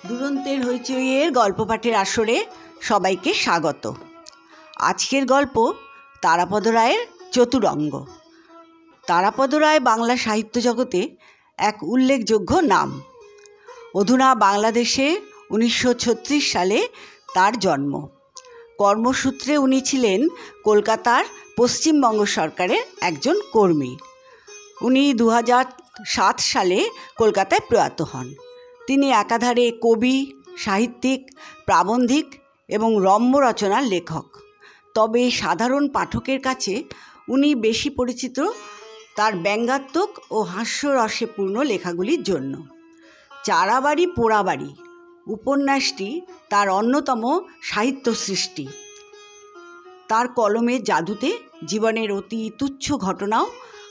দুরন্তের হইচইয়ের গল্প পাঠের আসরে সবাইকে স্বাগত। আজকের গল্প তারাপদ রায়ের চতুরঙ্গ। তারাপদ রায় বাংলা সাহিত্য জগতে এক উল্লেখযোগ্য নাম। অধুনা বাংলাদেশে 1936 সালে তার জন্ম। কর্মসূত্রে উনি ছিলেন কলকাতার পশ্চিমবঙ্গ সরকারের একজন কর্মী। উনি 2007 সালে কলকাতায় প্রয়াত হন। তিনি একাধারে কবি, সাহিত্যিক, প্রাবন্ধিক এবং রম্য রচনার লেখক। তবে সাধারণ পাঠকের কাছে উনি বেশি পরিচিত তার ব্যঙ্গাত্মক ও হাস্যরসে পূর্ণ লেখাগুলির জন্য। চারাবাড়ি পোড়াবাড়ি উপন্যাসটি তার অন্যতম সাহিত্য সৃষ্টি। তার কলমের জাদুতে জীবনের অতি তুচ্ছ ঘটনাও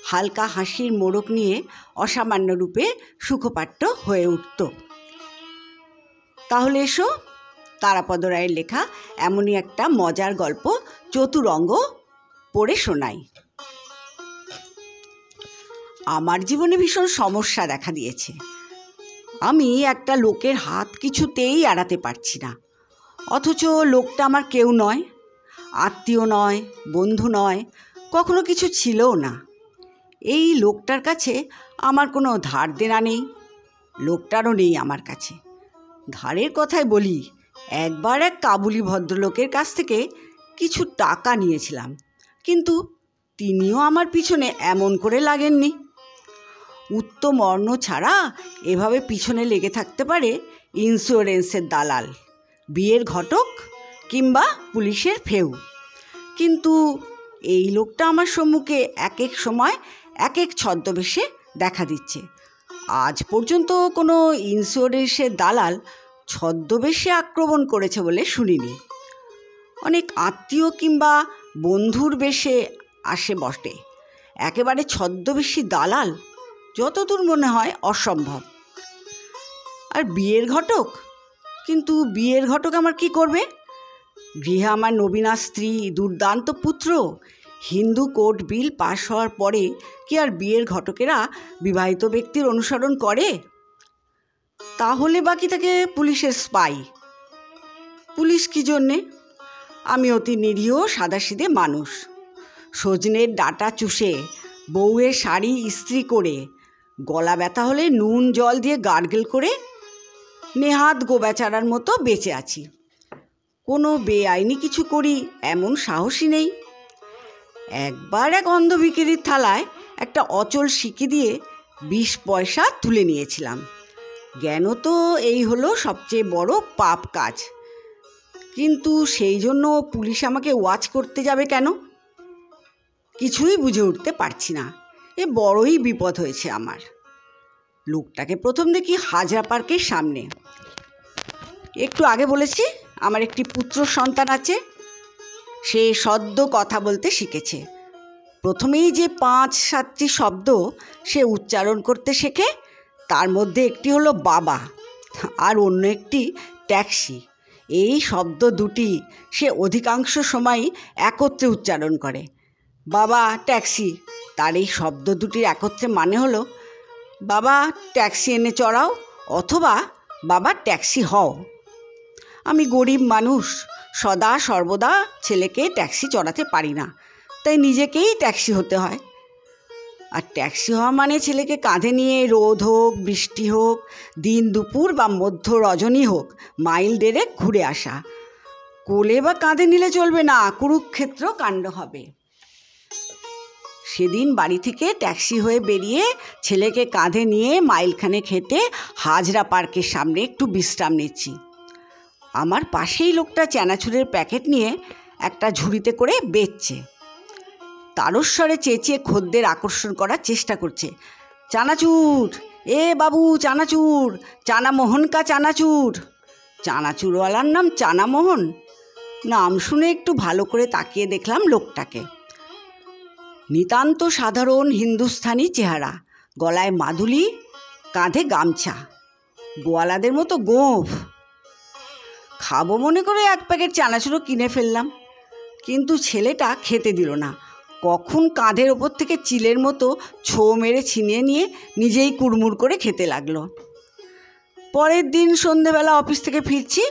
হালকা হাসির মোড়ক নিয়ে অসামান্য রূপে সুখপাঠ্য হয়ে উঠত। তাহলে এসো তারাপদ রায়ের লেখা এমনই একটা মজার গল্প চতুরঙ্গ পড়ে শোনাই। আমার জীবনে ভীষণ সমস্যা দেখা দিয়েছে। আমি একটা লোকের হাত কিছুতেই এড়াতে পারছি না, অথচ লোকটা আমার কেউ নয়, আত্মীয় নয়, বন্ধু নয়, কখনো কিছু ছিলও না। এই লোকটার কাছে আমার কোনো ধার দেনা নেই, লোকটারও নেই আমার কাছে। ধারের কথাই বলি, একবার এক কাবুলি ভদ্রলোকের কাছ থেকে কিছু টাকা নিয়েছিলাম, কিন্তু তিনিও আমার পিছনে এমন করে লাগেননি। উত্তম অন্ন ছাড়া এভাবে পিছনে লেগে থাকতে পারে ইন্স্যুরেন্সের দালাল, বিয়ের ঘটক কিংবা পুলিশের ফেউ। কিন্তু এই লোকটা আমার সম্মুখে এক এক সময় এক এক ছদ্মবেশে দেখা দিচ্ছে। আজ পর্যন্ত কোনো ইন্স্যুরেন্সের দালাল ছদ্মবেশে আক্রমণ করেছে বলে শুনিনি। অনেক আত্মীয় কিংবা বন্ধুর বেশে আসে বটে, একেবারে ছদ্মবেশী দালাল যতদূর মনে হয় অসম্ভব। আর বিয়ের ঘটক, কিন্তু বিয়ের ঘটক আমার কি করবে? গৃহে আমার নবীনা স্ত্রী, দুর্দান্ত পুত্র। হিন্দু কোর্ট বিল পাশ হওয়ার পরে কি আর বিয়ের ঘটকেরা বিবাহিত ব্যক্তির অনুসরণ করে? তাহলে বাকি থাকে পুলিশের স্পাই। পুলিশ কী জন্যে? আমি অতি নিরীহ সাদাসিধে মানুষ। সজনের ডাঁটা চুষে, বউয়ের শাড়ি ইস্ত্রি করে, গলা ব্যথা হলে নুন জল দিয়ে গার্গেল করে নেহাত গোবেচারার মতো বেঁচে আছি। কোনো বেআইনি কিছু করি এমন সাহসই নেই। একবার এক অন্ধ ভিখিরির থালায় একটা অচল সিকি দিয়ে 20 পয়সা তুলে নিয়েছিলাম। জ্ঞান তো এই হলো সবচেয়ে বড় পাপ কাজ, কিন্তু সেই জন্য পুলিশ আমাকে ওয়াচ করতে যাবে কেন? কিছুই বুঝে উঠতে পারছি না। এ বড়ই বিপদ হয়েছে আমার। লোকটাকে প্রথম দেখি হাজরা পার্কের সামনে। একটু আগে বলেছি আমার একটি পুত্র সন্তান আছে। সে সদ্য কথা বলতে শিখেছে। প্রথমেই যে 5-7টি শব্দ সে উচ্চারণ করতে শেখে, তার মধ্যে একটি হলো বাবা আর অন্য একটি ট্যাক্সি। এই শব্দ দুটি সে অধিকাংশ সময়ই একত্রে উচ্চারণ করে। বাবা ট্যাক্সি, তার এই শব্দ দুটির একত্রে মানে হলো বাবা ট্যাক্সি এনে চড়াও অথবা বাবা ট্যাক্সি হও। আমি গরিব মানুষ, সদা সর্বদা ছেলেকে ট্যাক্সি চড়াতে পারি না, তাই নিজেকেই ট্যাক্সি হতে হয়। আর ট্যাক্সি হওয়া মানে ছেলেকে কাঁধে নিয়ে রোদ হোক, বৃষ্টি হোক, দিন দুপুর বা মধ্য রজনী হোক, মাইল 1.5 ঘুরে আসা। কোলে বা কাঁধে নিলে চলবে না, কুরুক্ষেত্র কাণ্ড হবে। সেদিন বাড়ি থেকে ট্যাক্সি হয়ে বেরিয়ে ছেলেকে কাঁধে নিয়ে মাইলখানেক হেঁটে হাজরা পার্কের সামনে একটু বিশ্রাম নিচ্ছি। আমার পাশেই লোকটা চানাচুরের প্যাকেট নিয়ে একটা ঝুড়িতে করে বেচছে। তারস্বরে চেঁচিয়ে খদ্দের আকর্ষণ করার চেষ্টা করছে। চানাচুর, এ বাবু চানাচুর, চানামোহন কা চানাচুর। চানাচুরওয়ালার নাম চানামোহন। নাম শুনে একটু ভালো করে তাকিয়ে দেখলাম লোকটাকে। নিতান্ত সাধারণ হিন্দুস্থানি চেহারা, গলায় মাদুলি, কাঁধে গামছা, গোয়ালাদের মতো গোঁফ। খাবো মনে করে 1 প্যাকেট চানাচুরও কিনে ফেললাম, কিন্তু ছেলেটা খেতে দিল না। কখন কাঁধের ওপর থেকে চিলের মতো ছো মেরে ছিনিয়ে নিয়ে নিজেই কুড়মুড় করে খেতে লাগলো। পরের দিন সন্ধেবেলা অফিস থেকে ফিরছি,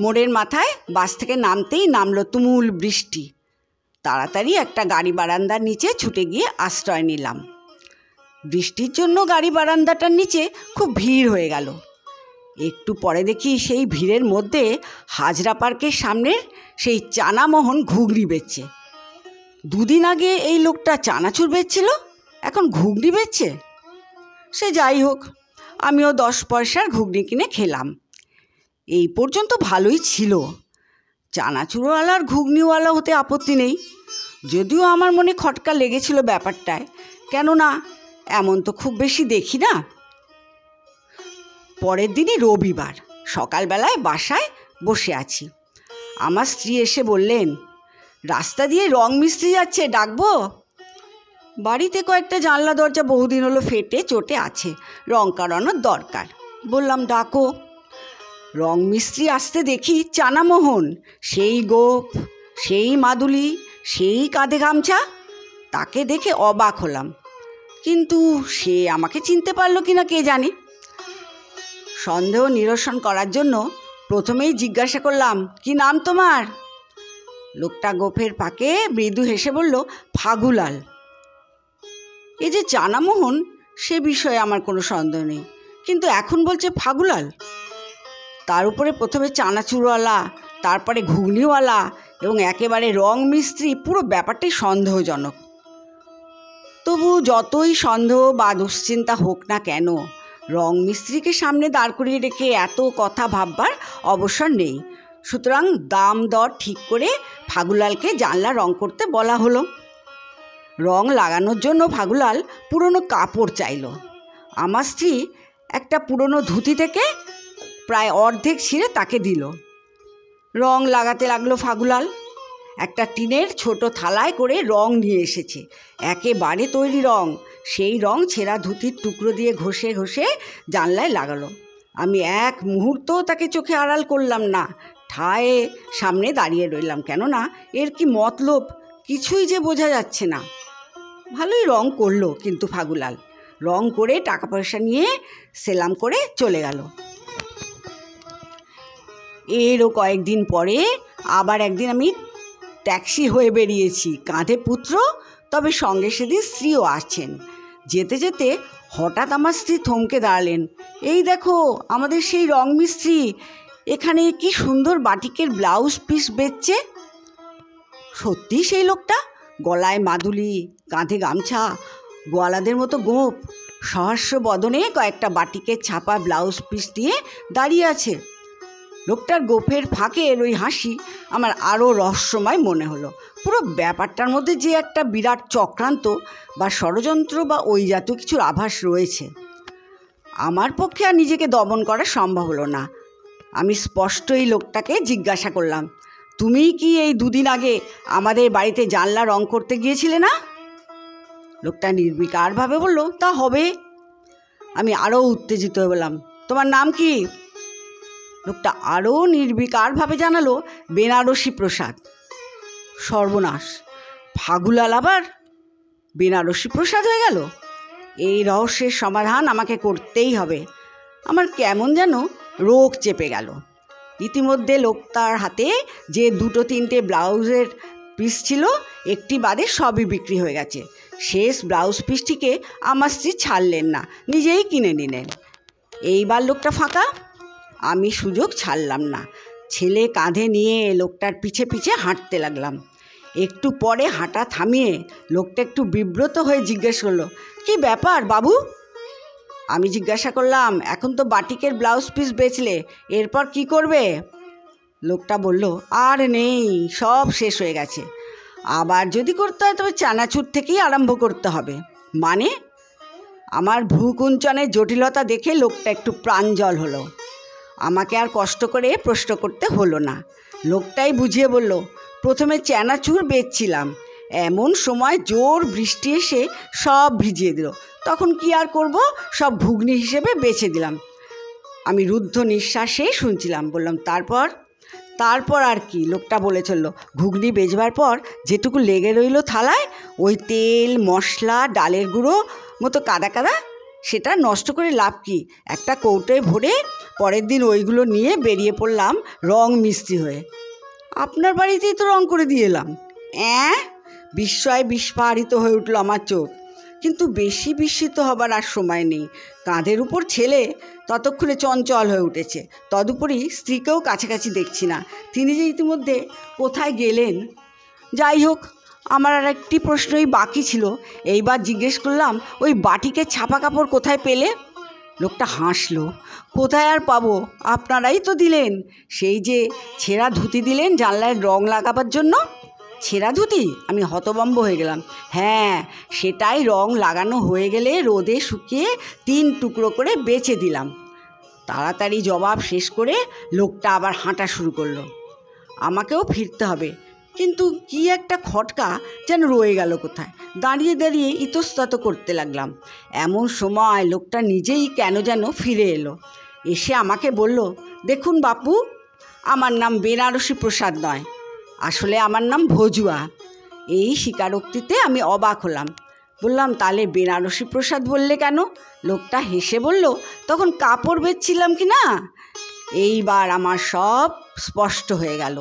মোড়ের মাথায় বাস থেকে নামতেই নামলো তুমুল বৃষ্টি। তাড়াতাড়ি একটা গাড়ি বারান্দার নিচে ছুটে গিয়ে আশ্রয় নিলাম। বৃষ্টির জন্য গাড়ি বারান্দাটার নিচে খুব ভিড় হয়ে গেল। একটু পরে দেখি সেই ভিড়ের মধ্যে হাজরা পার্কের সামনের সেই চানামোহন ঘুগনি বেচছে। দুদিন আগে এই লোকটা চানাচুর বেচছিল, এখন ঘুগনি বেচছে। সে যাই হোক, আমিও 10 পয়সার ঘুগনি কিনে খেলাম। এই পর্যন্ত ভালোই ছিল। চানাচুরওয়ালার ঘুগনিওয়ালা হতে আপত্তি নেই, যদিও আমার মনে খটকা লেগেছিল ব্যাপারটায়, কেননা এমন তো খুব বেশি দেখি না। পরের দিনই রবিবার, সকালবেলায় বাসায় বসে আছি। আমার স্ত্রী এসে বললেন, রাস্তা দিয়ে রং মিস্ত্রি যাচ্ছে, ডাকবো? বাড়িতে কয়েকটা জানলা দরজা বহুদিন হলো ফেটে চটে আছে, রং করানোর দরকার। বললাম, ডাকো। রং মিস্ত্রি আসতে দেখি চানামোহন, সেই গোপ, সেই মাদুলি, সেই কাঁধে গামছা। তাকে দেখে অবাক হলাম, কিন্তু সে আমাকে চিনতে পারলো কিনা কে জানে। সন্দেহ নিরসন করার জন্য প্রথমেই জিজ্ঞাসা করলাম, কি নাম তোমার? লোকটা গোফের ফাঁকে মৃদু হেসে বলল, ফাগুলাল। এই যে চানামোহন, সে বিষয়ে আমার কোনো সন্দেহ নেই, কিন্তু এখন বলছে ফাগুলাল। তার উপরে প্রথমে চানাচুরওয়ালা, তারপরে ঘুগনিওয়ালা এবং একেবারে রং মিস্ত্রি, পুরো ব্যাপারটাই সন্দেহজনক। তবু যতই সন্দেহ বা দুশ্চিন্তা হোক না কেন, রং মিস্ত্রিকে সামনে দাঁড় করিয়ে রেখে এত কথা ভাববার অবসর নেই। সুতরাং দাম দর ঠিক করে ফাগুলালকে জানলা রং করতে বলা হলো। রং লাগানোর জন্য ফাগুলাল পুরনো কাপড় চাইল। আমার স্ত্রী একটা পুরনো ধুতি থেকে প্রায় অর্ধেক ছিঁড়ে তাকে দিল। রং লাগাতে লাগলো ফাগুলাল। একটা টিনের ছোট থালায় করে রং নিয়ে এসেছে, একেবারে তৈরি রং। সেই রং ছেঁড়া ধুতির টুকরো দিয়ে ঘষে ঘষে জানলায় লাগালো। আমি এক মুহূর্ত তাকে চোখে আড়াল করলাম না, ঠায়ে সামনে দাঁড়িয়ে রইলাম, কেননা এর কি মতলব কিছুই যে বোঝা যাচ্ছে না। ভালোই রং করলো কিন্তু ফাগুলাল। রং করে টাকা পয়সা নিয়ে সেলাম করে চলে গেল। এরও কয়েকদিন পরে আবার একদিন আমি ট্যাক্সি হয়ে বেরিয়েছি, কাঁধে পুত্র, তবে সঙ্গে সেদিন স্ত্রীও আছেন। যেতে যেতে হঠাৎ আমার স্ত্রী থমকে দাঁড়ালেন, এই দেখো আমাদের সেই রং মিস্ত্রি, এখানে কি সুন্দর বাটিকের ব্লাউজ পিস বেচছে। সত্যি সেই লোকটা, গলায় মাদুলি, কাঁধে গামছা, গোয়ালাদের মতো গোঁফ, সহস্র বদনে কয়েকটা বাটিকের ছাপা ব্লাউজ পিস দিয়ে দাঁড়িয়ে আছে। লোকটার গোফের ফাঁকের ওই হাসি আমার আরও রহস্যময় মনে হলো। পুরো ব্যাপারটার মধ্যে যে একটা বিরাট চক্রান্ত বা ষড়যন্ত্র বা ওই জাতীয় কিছুর আভাস রয়েছে। আমার পক্ষে আর নিজেকে দমন করা সম্ভব হলো না। আমি স্পষ্টই লোকটাকে জিজ্ঞাসা করলাম, তুমি কি এই 2 দিন আগে আমাদের বাড়িতে জানলা রং করতে গিয়েছিলে না? লোকটা নির্বিকারভাবে বলল, তা হবে। আমি আরও উত্তেজিত হয়ে বললাম, তোমার নাম কি? লোকটা আরও নির্বিকারভাবে জানালো, বেনারসি প্রসাদ। সর্বনাশ, ফাগুলাল আবার বেনারসি প্রসাদ হয়ে গেল। এই রহস্যের সমাধান আমাকে করতেই হবে। আমার কেমন যেন রোগ চেপে গেল। ইতিমধ্যে লোকটার হাতে যে 2-3টে ব্লাউজের পিস ছিল, একটি বাদে সবই বিক্রি হয়ে গেছে। শেষ ব্লাউজ পিসটিকে আমার স্ত্রী ছাড়লেন না, নিজেই কিনে নিলেন। এইবার লোকটা ফাঁকা। আমি সুযোগ ছাড়লাম না। ছেলে কাঁধে নিয়ে লোকটার পিছে পিছে হাঁটতে লাগলাম। একটু পরে হাঁটা থামিয়ে লোকটা একটু বিব্রত হয়ে জিজ্ঞেস করলো, কি ব্যাপার বাবু? আমি জিজ্ঞাসা করলাম, এখন তো বাটিকের ব্লাউজ পিস বেচলে, এরপর কি করবে? লোকটা বলল, আর নেই, সব শেষ হয়ে গেছে। আবার যদি করতে হয় তবে চানাচুর থেকেই আরম্ভ করতে হবে। মানে? আমার ভ্রুকুঞ্চনের জটিলতা দেখে লোকটা একটু প্রাঞ্জল হলো। আমাকে আর কষ্ট করে প্রশ্ন করতে হলো না। লোকটাই বুঝিয়ে বলল, প্রথমে চানাচুর বেচছিলাম, এমন সময় জোর বৃষ্টি এসে সব ভিজিয়ে দিল, তখন কি আর করব, সব ঘুগনি হিসেবে বেচে দিলাম। আমি রুদ্ধ নিঃশ্বাসে শুনছিলাম। বললাম, তারপর আর কি? লোকটা বলে চলল, ঘুগনি বেচবার পর যেটুকু লেগে রইল থালায়, ওই তেল, মশলা, ডালের গুঁড়ো মতো কাদা কাদা, সেটা নষ্ট করে লাভ কি? একটা কৌটোয় ভরে পরের দিন ওইগুলো নিয়ে বেরিয়ে পড়লাম রং মিস্ত্রি হয়ে। আপনার বাড়িতেই তো রং করে দিয়ে এলাম। বিস্ময়ে বিস্ফারিত হয়ে উঠল আমার চোখ। কিন্তু বেশি বিস্মিত হবার আর সময় নেই। কাঁধের উপর ছেলে ততক্ষণে চঞ্চল হয়ে উঠেছে। তদুপরি স্ত্রীকেও কাছাকাছি দেখছি না। তিনি যে ইতিমধ্যে কোথায় গেলেন। যাই হোক, আমার আর একটি প্রশ্নই বাকি ছিল। এইবার জিজ্ঞেস করলাম, ওই বাটিকের ছাপা কাপড় কোথায় পেলে? লোকটা হাসলো। কোথায় আর পাবো, আপনারাই তো দিলেন। সেই যে ছেঁড়া ধুতি দিলেন জানলায় রং লাগাবার জন্য। ছেঁড়া ধুতি? আমি হতভম্ব হয়ে গেলাম। হ্যাঁ, সেটাই রং লাগানো হয়ে গেলে রোদে শুকিয়ে 3 টুকরো করে বেচে দিলাম। তাড়াতাড়ি জবাব শেষ করে লোকটা আবার হাঁটা শুরু করলো। আমাকেও ফিরতে হবে, কিন্তু কি একটা খটকা যেন রয়ে গেল কোথায়। দাঁড়িয়ে দাঁড়িয়ে ইতস্তত করতে লাগলাম। এমন সময় লোকটা নিজেই কেন যেন ফিরে এলো। এসে আমাকে বলল, দেখুন বাপু, আমার নাম বেনারসি প্রসাদ নয়, আসলে আমার নাম ভজুয়া। এই স্বীকারোক্তিতে আমি অবাক হলাম। বললাম, তাহলে বেনারসি প্রসাদ বললে কেন? লোকটা হেসে বলল, তখন কাপড় বেচছিলাম কি না। এইবার আমার সব স্পষ্ট হয়ে গেল।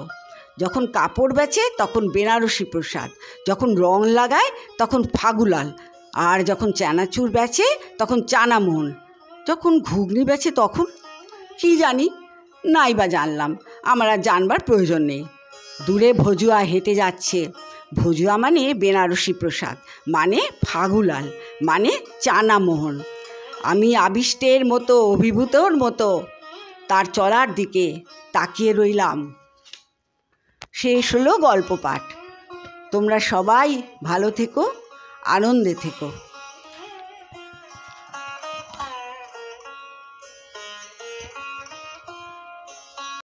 যখন কাপড় বেচে তখন বেনারসি প্রসাদ, যখন রং লাগায় তখন ফাগুলাল, আর যখন চানাচুর বেচে তখন চানামোহন, যখন ঘুগনি বেচে তখন কি জানি, নাই বা জানলাম। আমার আর জানবার প্রয়োজন নেই। দূরে ভজুয়া হেঁটে যাচ্ছে। ভজুয়া মানে বেনারসি প্রসাদ, মানে ফাগুলাল, মানে চানামোহন। আমি আবিষ্টের মতো, অভিভূতর মতো তার চলার দিকে তাকিয়ে রইলাম। শেষ হলো গল্প পাঠ। তোমরা সবাই ভালো থেকো, আনন্দে থেকো।